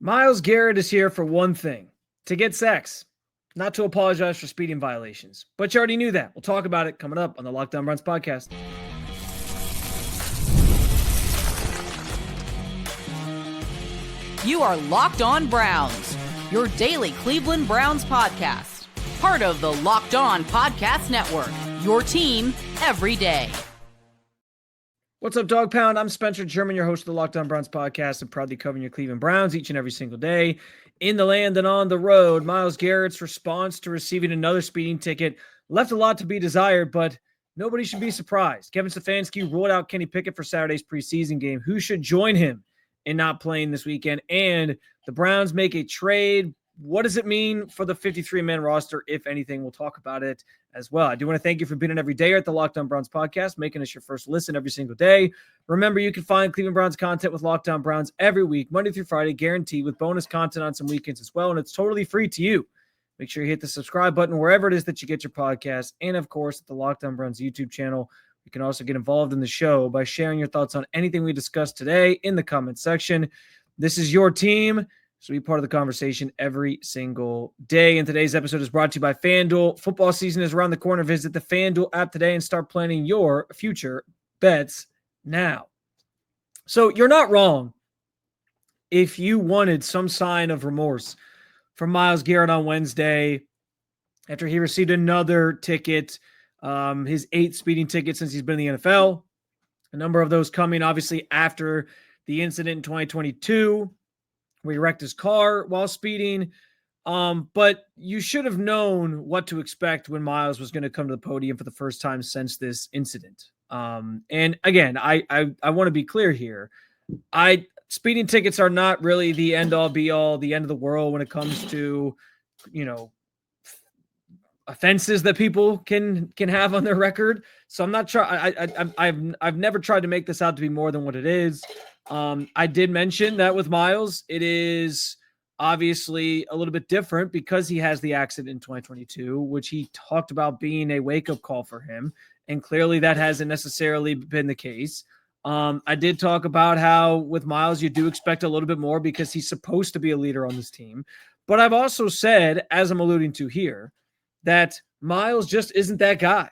Myles Garrett is here for one thing, to get sacks, not to apologize for speeding violations. But you already knew that. We'll talk about it coming up on the Locked On Browns podcast. You are Locked On Browns, your daily Cleveland Browns podcast. Part of the Locked On Podcast Network, your team every day. What's up, Dog Pound? I'm Spencer Sherman, your host of the Locked On Browns podcast, and proudly covering your Cleveland Browns each and every single day. In the land and on the road, Myles Garrett's response to receiving another speeding ticket left a lot to be desired, but nobody should be surprised. Kevin Stefanski ruled out Kenny Pickett for Saturday's preseason game. Who should join him in not playing this weekend? And the Browns make a trade. What does it mean for the 53-man roster, if anything? We'll talk about it as well. I do want to thank you for being in every day here at the Locked On Browns podcast, making us your first listen every single day. Remember, you can find Cleveland Browns content with Locked On Browns every week, Monday through Friday, guaranteed, with bonus content on some weekends as well, and it's totally free to you. Make sure you hit the subscribe button wherever it is that you get your podcast, and of course, at the Locked On Browns YouTube channel. You can also get involved in the show by sharing your thoughts on anything we discussed today in the comment section. This is your team, so be part of the conversation every single day. And today's episode is brought to you by FanDuel. Football season is around the corner. Visit the FanDuel app today and start planning your future bets now. So you're not wrong if you wanted some sign of remorse from Myles Garrett on Wednesday after he received another ticket, his 8th speeding ticket since he's been in the NFL. A number of those coming, obviously, after the incident in 2022 where he wrecked his car while speeding. But you should have known what to expect when Myles was going to come to the podium for the first time since this incident. And again, I want to be clear here. Speeding tickets are not really the end all be all, the end of the world when it comes to, offenses that people can have on their record. So I'm not trying. I've never tried to make this out to be more than what it is. I did mention that with Myles, it is obviously a little bit different because he has the accident in 2022, which he talked about being a wake-up call for him. And clearly that hasn't necessarily been the case. I did talk about how with Myles, you do expect a little bit more because he's supposed to be a leader on this team. But I've also said, as I'm alluding to here, that Myles just isn't that guy.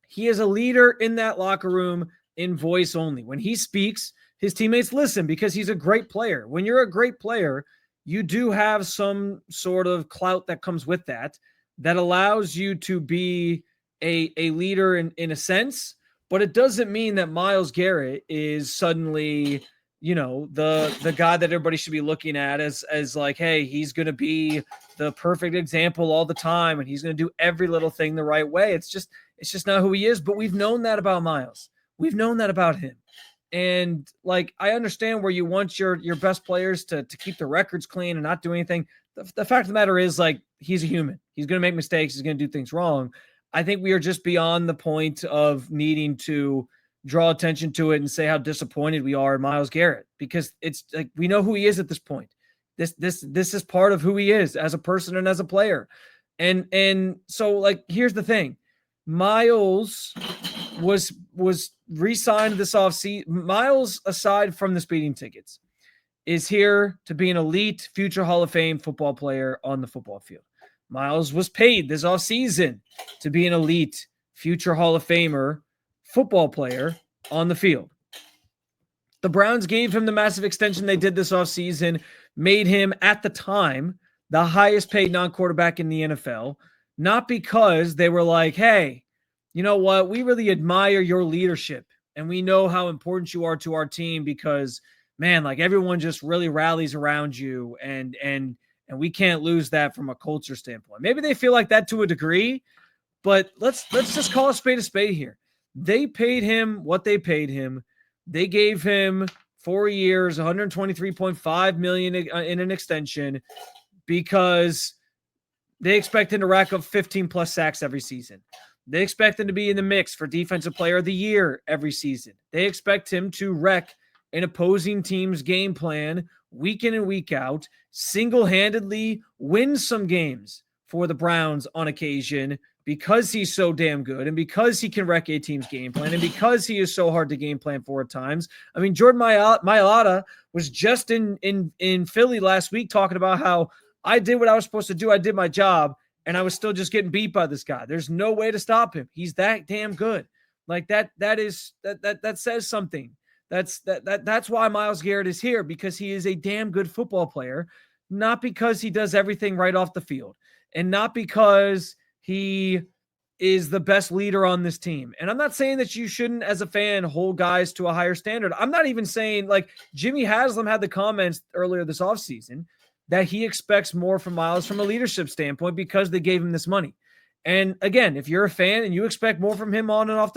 He is a leader in that locker room in voice only. When he speaks, his teammates listen because he's a great player. When you're a great player, you do have some sort of clout that comes with that allows you to be a leader in a sense, but it doesn't mean that Myles Garrett is suddenly, the guy that everybody should be looking at as like, hey, he's going to be the perfect example all the time and he's going to do every little thing the right way. It's just not who he is, but we've known that about Myles. We've known that about him. And I understand where you want your best players to keep the records clean and not do anything. The fact of the matter is, he's a human. He's going to make mistakes. He's going to do things wrong. I think we are just beyond the point of needing to draw attention to it and say how disappointed we are in Myles Garrett, because it's we know who he is at this point. This is part of who he is as a person and as a player. And so here's the thing. Myles was re-signed this offseason. Myles, aside from the speeding tickets, is here to be an elite future Hall of Fame football player on the football field. Myles was paid this offseason to be an elite future Hall of Famer football player on the field. The Browns gave him the massive extension they did this offseason, made him at the time the highest paid non-quarterback in the NFL, not because they were like, hey, you know what? We really admire your leadership and we know how important you are to our team because, man, everyone just really rallies around you and we can't lose that from a culture standpoint. Maybe they feel like that to a degree, but let's just call a spade here. They paid him what they paid him. They gave him 4 years, $123.5 million in an extension because they expect him to rack up 15 plus sacks every season. They expect him to be in the mix for Defensive Player of the Year every season. They expect him to wreck an opposing team's game plan week in and week out, single-handedly win some games for the Browns on occasion because he's so damn good and because he can wreck a team's game plan and because he is so hard to game plan for at times. I mean, Jordan Mailata was just in Philly last week talking about how I did what I was supposed to do. I did my job and I was still just getting beat by this guy. There's no way to stop him. He's that damn good. Like that says something. That's why Myles Garrett is here, because he is a damn good football player, not because he does everything right off the field and not because he is the best leader on this team. And I'm not saying that you shouldn't, as a fan, hold guys to a higher standard. I'm not even saying, like, Jimmy Haslam had the comments earlier this offseason that he expects more from Myles from a leadership standpoint because they gave him this money. And again, if you're a fan and you expect more from him on and off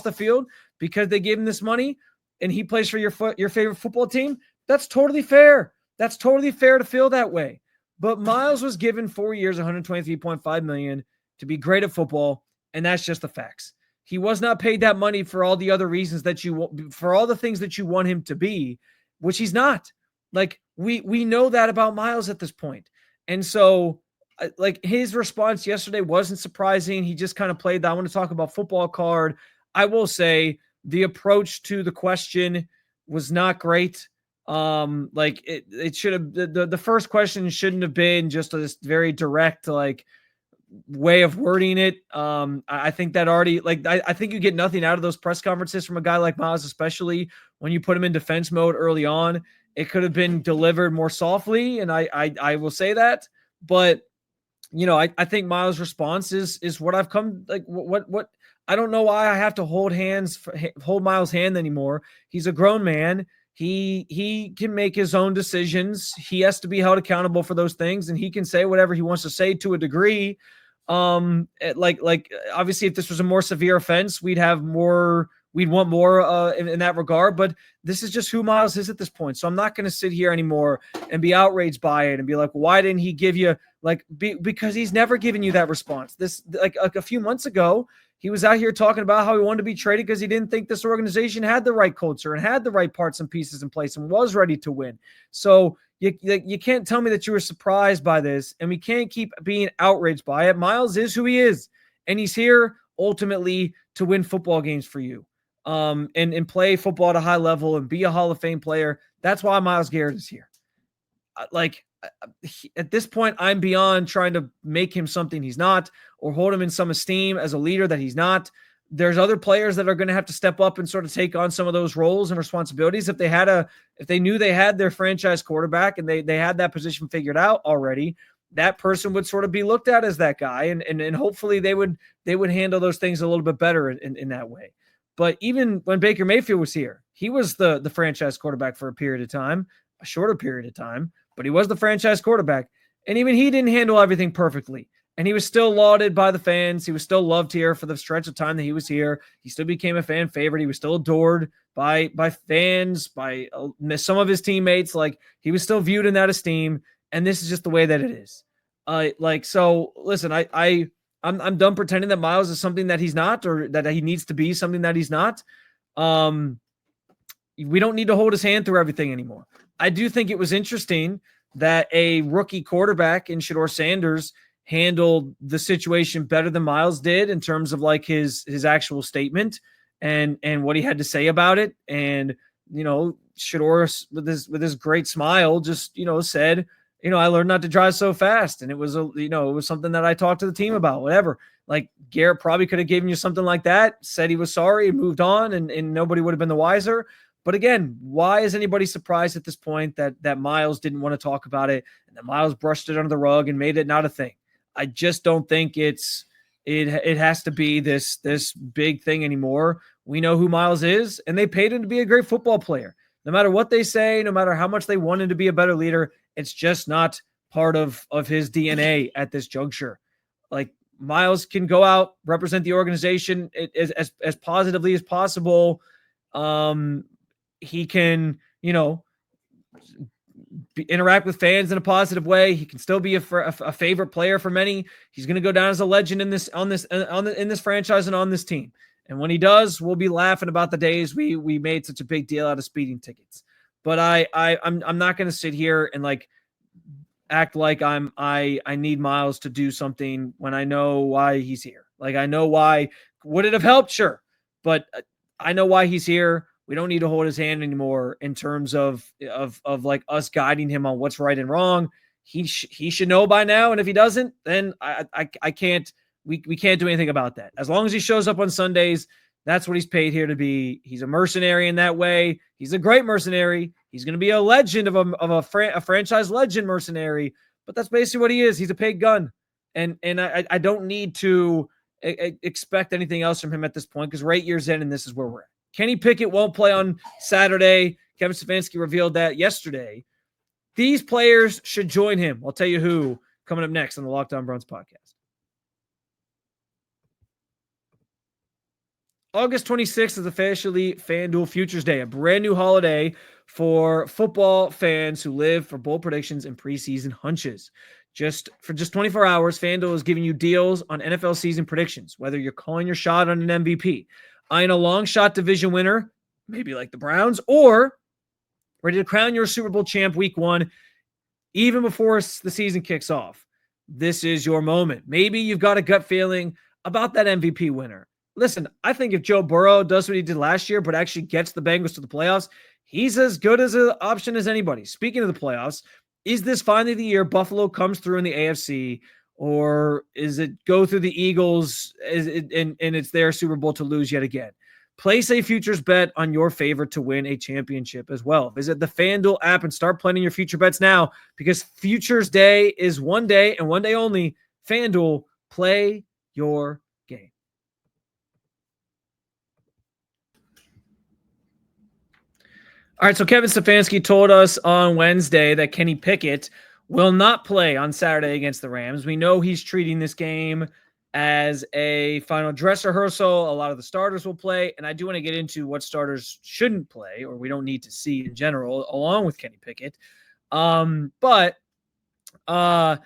the field because they gave him this money and he plays for your favorite football team, that's totally fair. That's totally fair to feel that way. But Myles was given 4 years, $123.5 million to be great at football, and that's just the facts. He was not paid that money for all the other reasons that you want, for all the things that you want him to be, which he's not. Like, we know that about Myles at this point. And so, like, his response yesterday wasn't surprising. He just kind of played the I want to talk about football card. I will say the approach to the question was not great. Like, it should have, the first question shouldn't have been just this very direct, like, way of wording it. I think that already, like, I think you get nothing out of those press conferences from a guy like Myles, especially when you put him in defense mode early on. It could have been delivered more softly, and I will say that. But, you know, I think Myles' response is what I've come, like, what I don't know why I have to hold Myles' hand anymore. He's a grown man. He can make his own decisions. He has to be held accountable for those things, and he can say whatever he wants to say to a degree. Like obviously, if this was a more severe offense, we'd want more in that regard. But this is just who Myles is at this point. So I'm not going to sit here anymore and be outraged by it and be like, why didn't he give you, like, because he's never given you that response. This, like a few months ago, he was out here talking about how he wanted to be traded because he didn't think this organization had the right culture and had the right parts and pieces in place and was ready to win. So you can't tell me that you were surprised by this, and we can't keep being outraged by it. Myles is who he is, and he's here ultimately to win football games for you, and play football at a high level and be a Hall of Fame player. That's why Myles Garrett is here. At this point, I'm beyond trying to make him something he's not or hold him in some esteem as a leader that he's not. There's other players that are going to have to step up and sort of take on some of those roles and responsibilities. If they knew they had their franchise quarterback and they had that position figured out already, that person would sort of be looked at as that guy. And hopefully they would handle those things a little bit better in that way. But even when Baker Mayfield was here, he was the franchise quarterback for a period of time, a shorter period of time, but he was the franchise quarterback. And even he didn't handle everything perfectly. And he was still lauded by the fans. He was still loved here for the stretch of time that he was here. He still became a fan favorite. He was still adored by fans, by some of his teammates. Like, he was still viewed in that esteem. And this is just the way that it is. So listen, I'm done pretending that Myles is something that he's not, or that he needs to be something that he's not. We don't need to hold his hand through everything anymore. I do think it was interesting that a rookie quarterback in Shedeur Sanders handled the situation better than Myles did in terms of, like, his actual statement and what he had to say about it. And, you know, Shedeur with his great smile just, you know, said, you know, I learned not to drive so fast. And it was it was something that I talked to the team about, whatever. Like, Garrett probably could have given you something like that, said he was sorry and moved on, and nobody would have been the wiser. But again, why is anybody surprised at this point that Myles didn't want to talk about it and that Myles brushed it under the rug and made it not a thing? I just don't think it has to be this big thing anymore. We know who Myles is, and they paid him to be a great football player. No matter what they say, no matter how much they want him to be a better leader, it's just not part of his DNA at this juncture. Like, Myles can go out, represent the organization as positively as possible. He can, you know, interact with fans in a positive way. He can still be a favorite player for many. He's going to go down as a legend in this franchise and on this team. And when he does, we'll be laughing about the days we made such a big deal out of speeding tickets. But I'm not going to sit here and, like, act like I need Myles to do something when I know why he's here. Like, I know why. Would it have helped? Sure. But I know why he's here. We don't need to hold his hand anymore in terms of like us guiding him on what's right and wrong. He should know by now. And if he doesn't, then I can't, we can't do anything about that. As long as he shows up on Sundays, that's what he's paid here to be. He's a mercenary in that way. He's a great mercenary. He's going to be a legend of a franchise legend mercenary, but that's basically what he is. He's a paid gun. And I don't need to expect anything else from him at this point because we're 8 years in and this is where we're at. Kenny Pickett won't play on Saturday. Kevin Stefanski revealed that yesterday. These players should join him. I'll tell you who coming up next on the Locked On Browns podcast. August 26th is officially FanDuel Futures Day, a brand new holiday for football fans who live for bold predictions and preseason hunches. For 24 hours, FanDuel is giving you deals on NFL season predictions, whether you're calling your shot on an MVP, eyeing a long shot division winner, maybe like the Browns, or ready to crown your Super Bowl champ week 1, even before the season kicks off. This is your moment. Maybe you've got a gut feeling about that MVP winner. Listen, I think if Joe Burrow does what he did last year, but actually gets the Bengals to the playoffs, he's as good as an option as anybody. Speaking of the playoffs, is this finally the year Buffalo comes through in the AFC, or is it go through the Eagles and it's their Super Bowl to lose yet again? Place a futures bet on your favorite to win a championship as well. Visit the FanDuel app and start planning your future bets now because Futures Day is one day and one day only. FanDuel, play your game. All right, so Kevin Stefanski told us on Wednesday that Kenny Pickett will not play on Saturday against the Rams. We know he's treating this game as a final dress rehearsal. A lot of the starters will play, and I do want to get into what starters shouldn't play or we don't need to see in general, along with Kenny Pickett. But I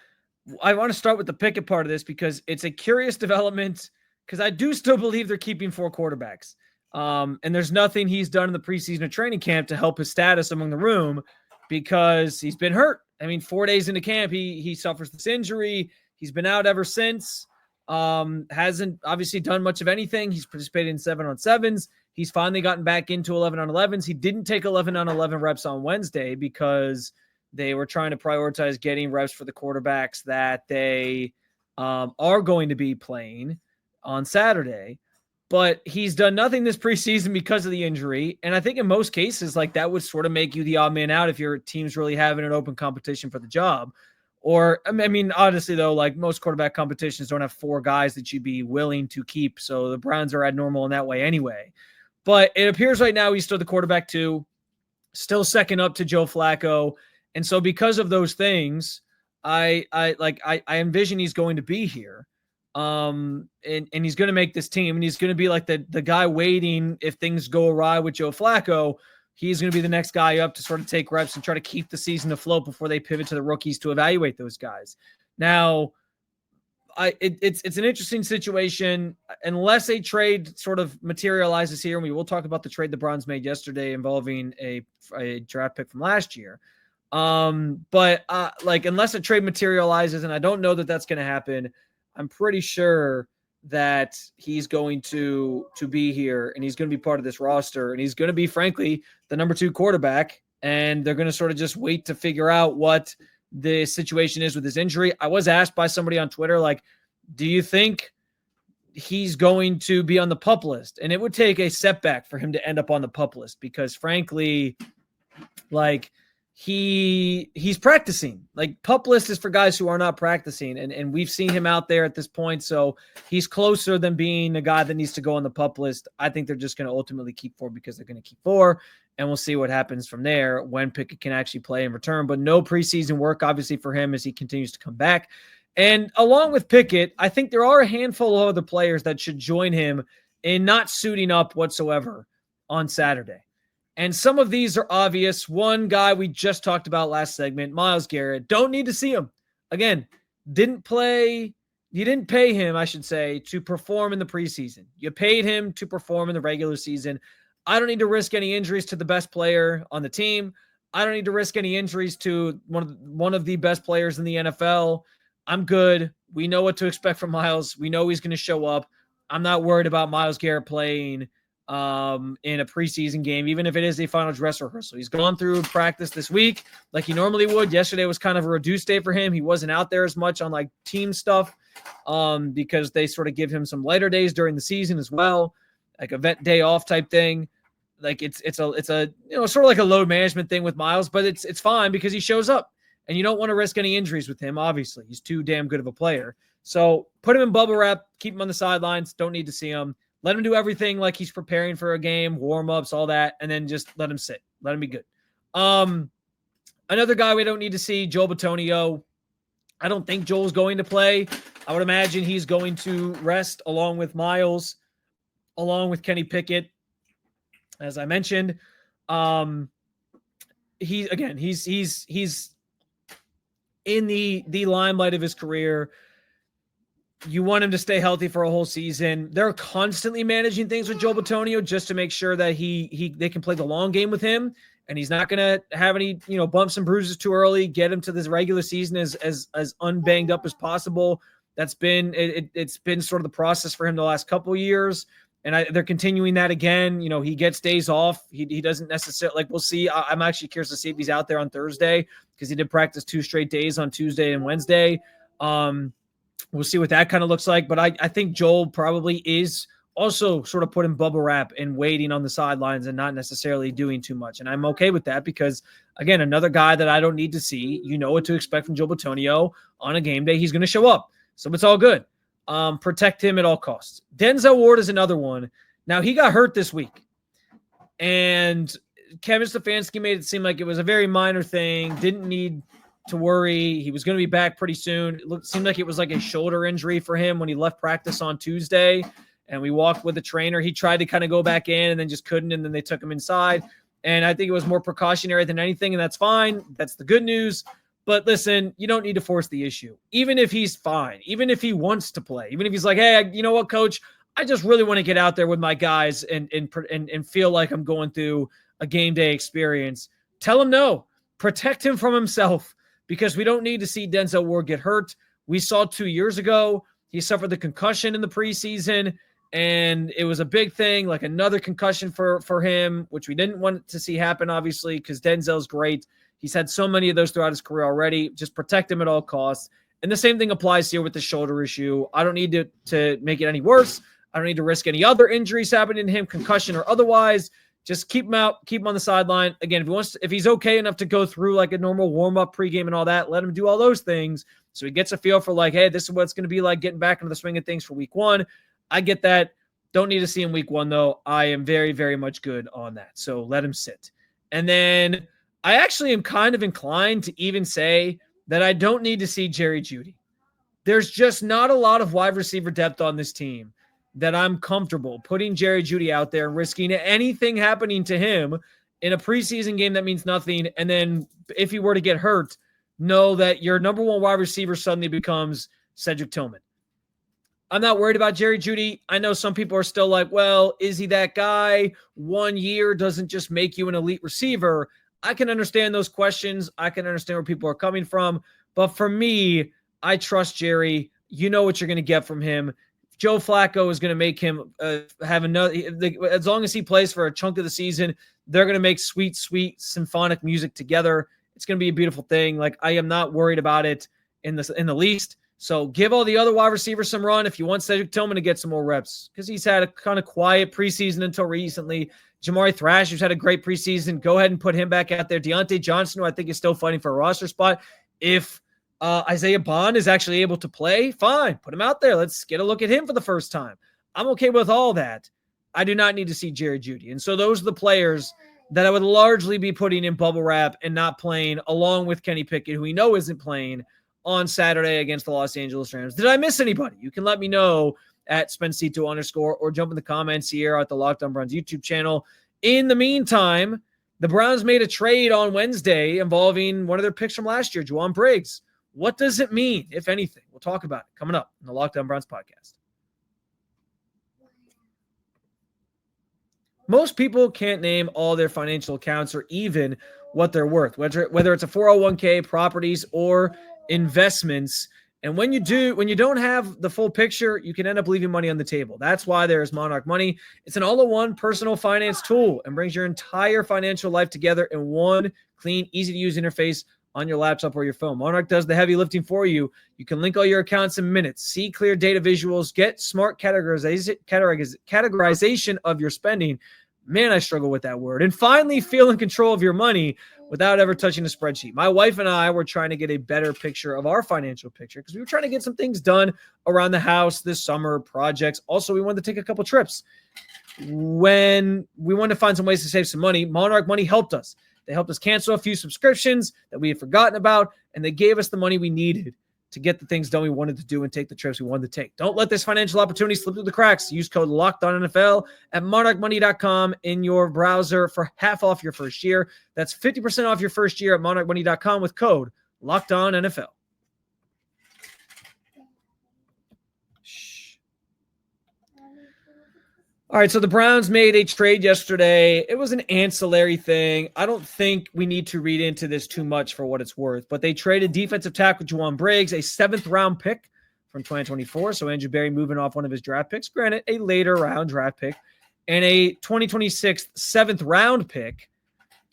want to start with the Pickett part of this because it's a curious development because I do still believe they're keeping 4 quarterbacks. And there's nothing he's done in the preseason or training camp to help his status among the room because he's been hurt. I mean, 4 days into camp, he suffers this injury. He's been out ever since. Hasn't obviously done much of anything. He's participated in 7-on-7s. He's finally gotten back into 11-on-11s. He didn't take 11-on-11 reps on Wednesday because they were trying to prioritize getting reps for the quarterbacks that they are going to be playing on Saturday. But he's done nothing this preseason because of the injury. And I think in most cases, like that would sort of make you the odd man out if your team's really having an open competition for the job. Or, I mean, honestly, though, like most quarterback competitions don't have 4 guys that you'd be willing to keep. So the Browns are abnormal in that way anyway. But it appears right now he's still the quarterback 2, still second up to Joe Flacco. And so because of those things, I envision he's going to be here. And he's going to make this team, and he's going to be like the guy waiting if things go awry with Joe Flacco. He's going to be the next guy up to sort of take reps and try to keep the season afloat before they pivot to the rookies to evaluate those guys. Now, it's an interesting situation unless a trade sort of materializes here. And we will talk about the trade the Browns made yesterday involving a draft pick from last year. But unless a trade materializes, and I don't know that that's going to happen, I'm pretty sure that he's going to be here and he's going to be part of this roster and he's going to be, frankly, the number 2 quarterback. And they're going to sort of just wait to figure out what the situation is with his injury. I was asked by somebody on Twitter, like, do you think he's going to be on the PUP list? And it would take a setback for him to end up on the PUP list because, frankly, like, he's practicing. Like, PUP list is for guys who are not practicing, and we've seen him out there at this point, so he's closer than being a guy that needs to go on the PUP list. I think they're just going to ultimately keep 4 because they're going to keep 4, and we'll see what happens from there when Pickett can actually play and return. But no preseason work, obviously, for him as he continues to come back. And along with Pickett, I think there are a handful of other players that should join him in not suiting up whatsoever on Saturday. And some of these are obvious. One guy we just talked about last segment, Myles Garrett. Don't need to see him. Again, didn't play. You didn't pay him, I should say, to perform in the preseason. You paid him to perform in the regular season. I don't need to risk any injuries to the best player on the team. I don't need to risk any injuries to one of the best players in the NFL. I'm good We know what to expect from Myles. We know he's going to show up. I'm not worried about Myles Garrett playing in a preseason game, even if it is a final dress rehearsal. He's gone through practice this week like he normally would. Yesterday was kind of a reduced day for him. He wasn't out there as much on like team stuff because they sort of give him some lighter days during the season as well, like a vet day off type thing. Like it's a sort of like a load management thing with Myles, but it's fine because he shows up, and you don't want to risk any injuries with him. Obviously, he's too damn good of a player. So put him in bubble wrap, keep him on the sidelines. Don't need to see him. Let him do everything like he's preparing for a game, warm-ups, all that, and then just let him sit. Let him be good. Another guy we don't need to see, Joel Bitonio. I don't think Joel's going to play. I would imagine he's going to rest along with Myles, along with Kenny Pickett, as I mentioned. He's in the limelight of his career. You want him to stay healthy for a whole season. They're constantly managing things with Joel Bitonio just to make sure that they can play the long game with him, and he's not going to have any bumps and bruises too early. Get him to this regular season as unbanged up as possible. That's been it's been sort of the process for him the last couple of years, and they're continuing that again. He gets days off. He doesn't necessarily we'll see. I'm actually curious to see if he's out there on Thursday because he did practice 2 straight days on Tuesday and Wednesday. We'll see what that kind of looks like. But I think Joel probably is also sort of put in bubble wrap and waiting on the sidelines and not necessarily doing too much. And I'm okay with that because, again, another guy that I don't need to see. You know what to expect from Joel Bitonio on a game day. He's going to show up. So it's all good. Protect him at all costs. Denzel Ward is another one. Now, he got hurt this week. And Kevin Stefanski made it seem like it was a very minor thing. Didn't need to worry. He was going to be back pretty soon. Seemed like it was like a shoulder injury for him when he left practice on Tuesday, and we walked with the trainer. He tried to kind of go back in and then just couldn't, and then they took him inside. And I think it was more precautionary than anything, and that's fine. That's the good news. But listen, you don't need to force the issue. Even if he's fine, even if he wants to play, even if he's like, hey, you know what, coach, I just really want to get out there with my guys and feel like I'm going through a game day experience. Tell him no. Protect him from himself. Because we don't need to see Denzel Ward get hurt. We saw 2 years ago, he suffered the concussion in the preseason, and it was a big thing, like another concussion for him, which we didn't want to see happen, obviously, because Denzel's great. He's had so many of those throughout his career already. Just protect him at all costs. And the same thing applies here with the shoulder issue. I don't need to make it any worse. I don't need to risk any other injuries happening to him, concussion or otherwise. Just keep him out, keep him on the sideline. Again, if he's okay enough to go through like a normal warm-up pregame and all that, let him do all those things so he gets a feel for like, hey, this is what it's going to be like getting back into the swing of things for week 1. I get that. Don't need to see him week 1, though. I am very, very much good on that. So let him sit. And then I actually am kind of inclined to even say that I don't need to see Jerry Jeudy. There's just not a lot of wide receiver depth on this team that I'm comfortable putting Jerry Jeudy out there and risking anything happening to him in a preseason game that means nothing. And then if he were to get hurt, know that your number 1 wide receiver suddenly becomes Cedric Tillman. I'm not worried about Jerry Jeudy. I know some people are still like, well, is he that guy? 1 year doesn't just make you an elite receiver. I can understand those questions. I can understand where people are coming from. But for me, I trust Jerry. You know what you're going to get from him. Joe Flacco is going to make him have another. As long as he plays for a chunk of the season, they're going to make sweet, sweet symphonic music together. It's going to be a beautiful thing. Like, I am not worried about it in the least. So give all the other wide receivers some run if you want Cedric Tillman to get some more reps because he's had a kind of quiet preseason until recently. Jamari Thrasher's had a great preseason. Go ahead and put him back out there. Deontay Johnson, who I think is still fighting for a roster spot. If Isaiah Bond is actually able to play, fine. Put him out there. Let's get a look at him for the first time. I'm okay with all that. I do not need to see Jerry Jeudy. And so those are the players that I would largely be putting in bubble wrap and not playing, along with Kenny Pickett, who we know isn't playing on Saturday against the Los Angeles Rams. Did I miss anybody? You can let me know at Spencito_ or jump in the comments here at the Locked On Browns YouTube channel. In the meantime, the Browns made a trade on Wednesday involving one of their picks from last year, Jowon Briggs. What does it mean, if anything? We'll talk about it coming up in the Locked On Browns podcast. Most people can't name all their financial accounts or even what they're worth, whether it's a 401k, properties, or investments. And when you don't have the full picture, you can end up leaving money on the table. That's why there's Monarch Money. It's an all-in-one personal finance tool and brings your entire financial life together in one clean, easy-to-use interface on your laptop or your phone. Monarch does the heavy lifting for you. You can link all your accounts in minutes, see clear data visuals, get smart categorization of your spending. Man, I struggle with that word. And finally, feel in control of your money without ever touching a spreadsheet. My wife and I were trying to get a better picture of our financial picture because we were trying to get some things done around the house this summer, projects. Also, we wanted to take a couple trips. When we wanted to find some ways to save some money, Monarch Money helped us. They helped us cancel a few subscriptions that we had forgotten about, and they gave us the money we needed to get the things done we wanted to do and take the trips we wanted to take. Don't let this financial opportunity slip through the cracks. Use code LOCKEDONNFL at monarchmoney.com in your browser for half off your first year. That's 50% off your first year at monarchmoney.com with code LOCKEDONNFL. All right, so the Browns made a trade yesterday. It was an ancillary thing. I don't think we need to read into this too much for what it's worth, but they traded defensive tackle Jowon Briggs, a 7th-round pick from 2024, so Andrew Berry moving off one of his draft picks, granted a later-round draft pick, and a 2026 7th-round pick,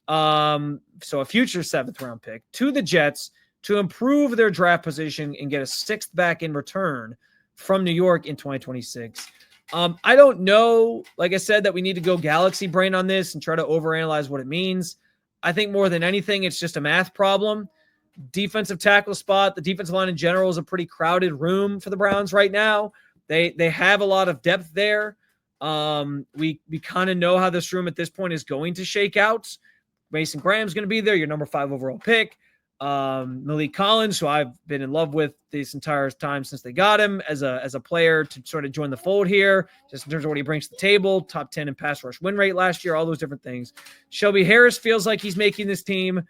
so a future 7th-round pick, to the Jets to improve their draft position and get a 6th back in return from New York in 2026. I don't know, like I said, that we need to go galaxy brain on this and try to overanalyze what it means. I think more than anything, it's just a math problem. Defensive tackle spot, the defensive line in general is a pretty crowded room for the Browns right now. They have a lot of depth there. We kind of know how this room at this point is going to shake out. Mason Graham's going to be there, your number 5 overall pick. Malik Collins, who I've been in love with this entire time since they got him as a player to sort of join the fold here, just in terms of what he brings to the table, top 10 in pass rush win rate last year, all those different things. Shelby Harris feels like he's making this team.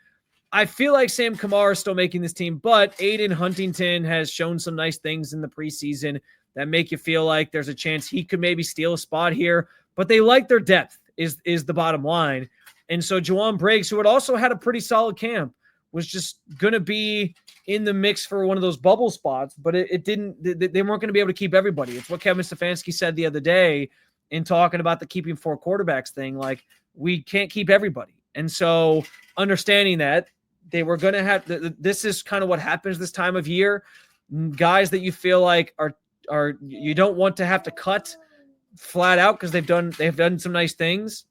I feel like Sam Kamara is still making this team, but Aiden Huntington has shown some nice things in the preseason that make you feel like there's a chance he could maybe steal a spot here, but they like their depth is the bottom line. And so Jowon Briggs, who had also had a pretty solid camp, was just going to be in the mix for one of those bubble spots, but it didn't, they weren't going to be able to keep everybody. It's what Kevin Stefanski said the other day in talking about the keeping 4 quarterbacks thing. Like, we can't keep everybody. And so understanding that they were going to have, this is kind of what happens this time of year. Guys that you feel like are you don't want to have to cut flat out because they've done some nice things,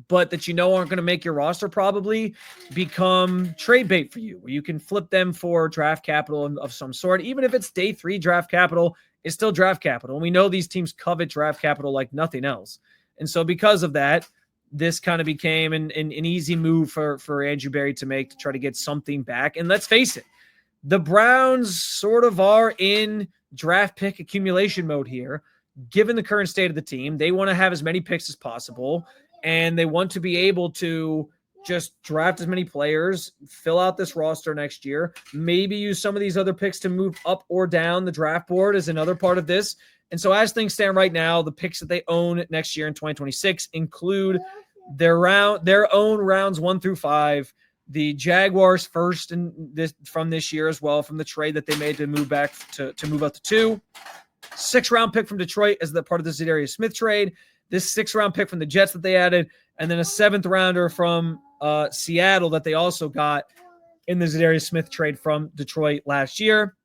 but that aren't going to make your roster probably become trade bait for you, where you can flip them for draft capital of some sort. Even if it's day 3 draft capital, it's still draft capital. And we know these teams covet draft capital like nothing else. And so because of that, this kind of became an easy move for Andrew Berry to make to try to get something back. And let's face it, the Browns sort of are in draft pick accumulation mode here. Given the current state of the team, they want to have as many picks as possible. And they want to be able to just draft as many players, fill out this roster next year, maybe use some of these other picks to move up or down the draft board is another part of this. And so as things stand right now, the picks that they own next year in 2026 include their own rounds 1 through 5, the Jaguars first from this year as well, from the trade that they made to move back to move up to 2, 6th-round pick from Detroit as the part of the Zadarius Smith trade, this 6th-round pick from the Jets that they added, and then a 7th-rounder from Seattle that they also got in the Zadarius Smith trade from Detroit last year.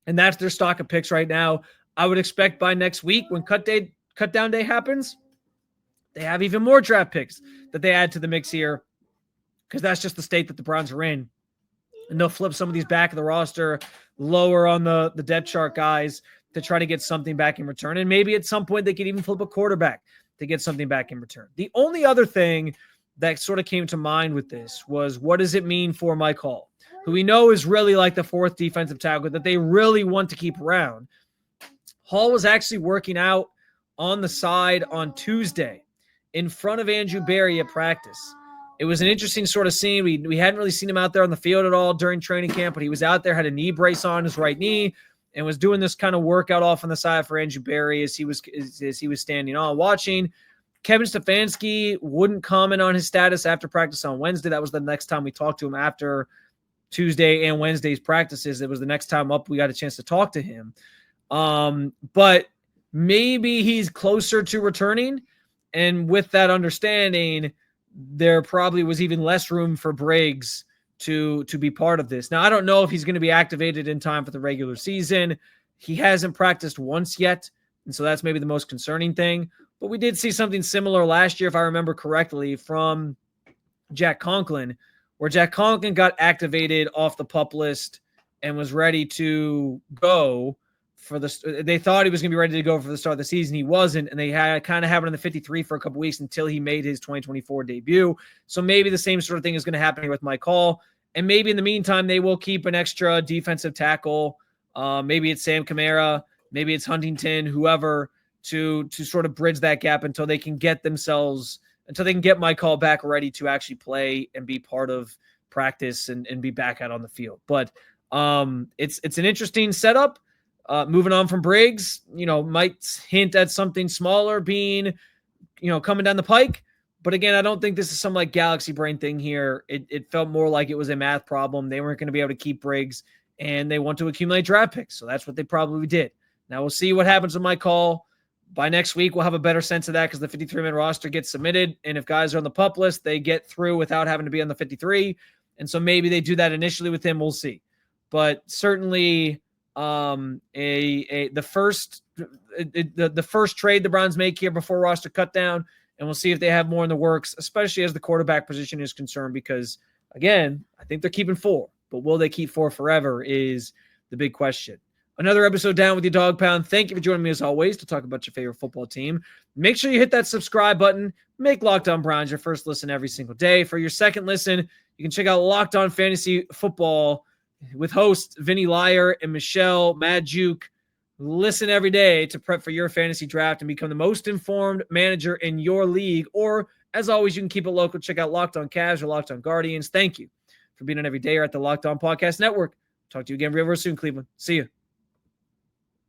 And that's their stock of picks right now. I would expect by next week, when cut down day happens, they have even more draft picks that they add to the mix here, because that's just the state that the Browns are in. And they'll flip some of these back of the roster, lower on the depth chart guys, to try to get something back in return. And maybe at some point they could even flip a quarterback to get something back in return. The only other thing that sort of came to mind with this was, what does it mean for Mike Hall, who we know is really like the 4th defensive tackle that they really want to keep around. Hall was actually working out on the side on Tuesday in front of Andrew Berry at practice. It was an interesting sort of scene. We hadn't really seen him out there on the field at all during training camp, but he was out there, had a knee brace on his right knee, and was doing this kind of workout off on the side for Andrew Berry as he was standing on watching. Kevin Stefanski wouldn't comment on his status after practice on Wednesday. That was the next time we talked to him after Tuesday and Wednesday's practices. It was the next time up we got a chance to talk to him. But maybe he's closer to returning. And with that understanding, there probably was even less room for Briggs to be part of this. Now, I don't know if he's going to be activated in time for the regular season. He hasn't practiced once yet, and so that's maybe the most concerning thing. But we did see something similar last year, if I remember correctly, from Jack Conklin, where Jack Conklin got activated off the PUP list and was ready to go for the. They thought he was going to be ready to go for the start of the season. He wasn't, and they had kind of have it in the 53 for a couple weeks until he made his 2024 debut. So maybe the same sort of thing is going to happen here with Mike Hall, and maybe in the meantime they will keep an extra defensive tackle. Maybe it's Sam Kamara, maybe it's Huntington, whoever, to sort of bridge that gap until they can get Mike Hall back ready to actually play and be part of practice and be back out on the field. But it's an interesting setup. Moving on from Briggs, might hint at something smaller being, coming down the pike. But again, I don't think this is some like galaxy brain thing here. It felt more like it was a math problem. They weren't going to be able to keep Briggs, and they want to accumulate draft picks. So that's what they probably did. Now we'll see what happens with Mike Hall. By next week, we'll have a better sense of that because the 53-man roster gets submitted. And if guys are on the PUP list, they get through without having to be on the 53. And so maybe they do that initially with him. We'll see. But certainly the first trade the Browns make here before roster cut down, and we'll see if they have more in the works, especially as the quarterback position is concerned, because again, I think they're keeping 4, but will they keep 4 forever is the big question. Another episode down with your dog pound. Thank you for joining me as always to talk about your favorite football team. Make sure you hit that subscribe button. Make Locked On Browns your first listen every single day. For your second listen, you can check out Locked On Fantasy Football with hosts Vinny Liar and Michelle Madjuke. Listen every day to prep for your fantasy draft and become the most informed manager in your league. Or, as always, you can keep it local. Check out Locked On Cavs or Locked On Guardians. Thank you for being on every day or at the Locked On Podcast Network. Talk to you again real soon, Cleveland. See you.